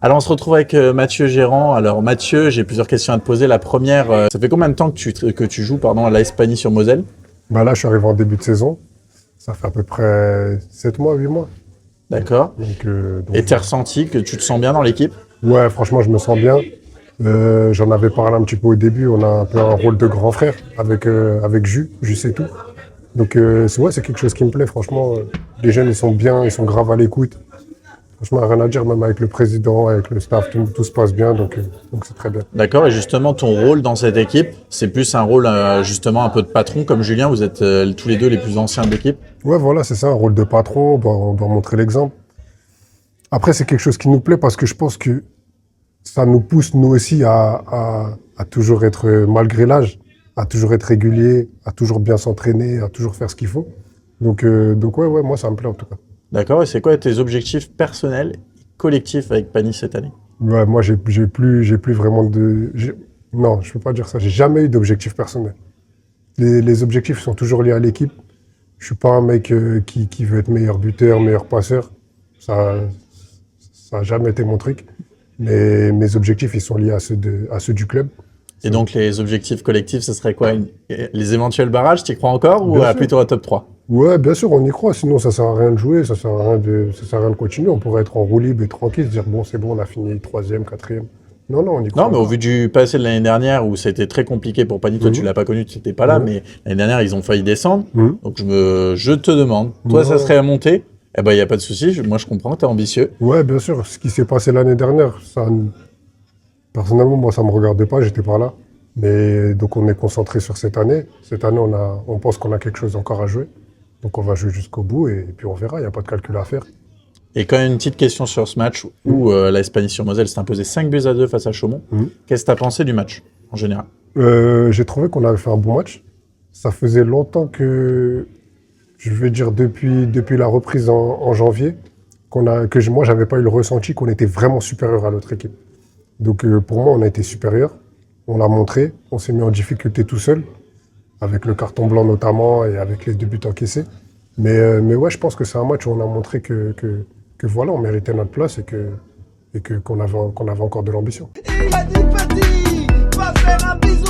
Alors, on se retrouve avec Mathieu Gérant. Alors, Mathieu, j'ai plusieurs questions à te poser. La première, ça fait combien de temps que tu joues à l'AS Pagny-sur-Moselle? Bah là, je suis arrivé en début de saison. Ça fait à peu près 7 mois, 8 mois. D'accord. Et t'es ressenti que tu te sens bien dans l'équipe? Ouais, franchement, je me sens bien. J'en avais parlé un petit peu au début. On a un peu un rôle de grand frère avec Jus et tout. Donc, c'est quelque chose qui me plaît, franchement. Les jeunes, ils sont bien, ils sont graves à l'écoute. Franchement, rien à dire, même avec le président, avec le staff, tout se passe bien, donc c'est très bien. D'accord. Et justement, ton rôle dans cette équipe, c'est plus un rôle justement un peu de patron, comme Julien. Vous êtes tous les deux les plus anciens de l'équipe. Ouais, voilà, c'est ça, un rôle de patron, on doit montrer l'exemple. Après, c'est quelque chose qui nous plaît parce que je pense que ça nous pousse, nous aussi, à toujours être, malgré l'âge, à toujours être régulier, à toujours bien s'entraîner, à toujours faire ce qu'il faut. Donc ouais, moi, ça me plaît en tout cas. D'accord. Et c'est quoi tes objectifs personnels et collectifs avec Pagny cette année? Ouais, moi, j'ai plus vraiment non, je peux pas dire ça. J'ai jamais eu d'objectif personnel. Les objectifs sont toujours liés à l'équipe. Je suis pas un mec qui veut être meilleur buteur, meilleur passeur. Ça a jamais été mon truc. Mais mes objectifs, ils sont liés à ceux du club. Et donc, les objectifs collectifs, ce serait quoi? Les éventuels barrages, tu y crois encore ou Bien sûr. plutôt un top 3? Ouais, bien sûr, on y croit. Sinon, ça sert à rien de jouer, ça sert à rien de continuer. On pourrait être en roue libre et tranquille, se dire bon, c'est bon, on a fini 3e, 4e. Non, on y croit. Non, mais au vu du passé de l'année dernière où c'était très compliqué pour Pagny, toi tu l'as pas connu, tu n'étais pas là, mais l'année dernière ils ont failli descendre. Donc je te demande, toi ça serait à monter? Eh ben il y a pas de souci, moi je comprends, t'es ambitieux. Ouais, bien sûr. Ce qui s'est passé l'année dernière, personnellement, moi, ça me regardait pas, j'étais pas là. Mais donc on est concentré sur cette année. Cette année, on pense qu'on a quelque chose encore à jouer. Donc on va jouer jusqu'au bout et puis on verra, il n'y a pas de calcul à faire. Et quand même une petite question sur ce match où l'AS Pagny-sur-Moselle s'est imposé 5-2 face à Chaumont. Qu'est-ce que tu as pensé du match en général? J'ai trouvé qu'on avait fait un bon match. Ça faisait longtemps que, je veux dire depuis la reprise en janvier, moi j'avais pas eu le ressenti qu'on était vraiment supérieur à l'autre équipe. Donc pour moi on a été supérieur, on l'a montré, on s'est mis en difficulté tout seul, avec le carton blanc notamment et avec les 2 buts encaissés. Mais ouais, je pense que c'est un match où on a montré que voilà, on méritait notre place et qu'on avait encore de l'ambition. Il a dit petit, va faire un bisou.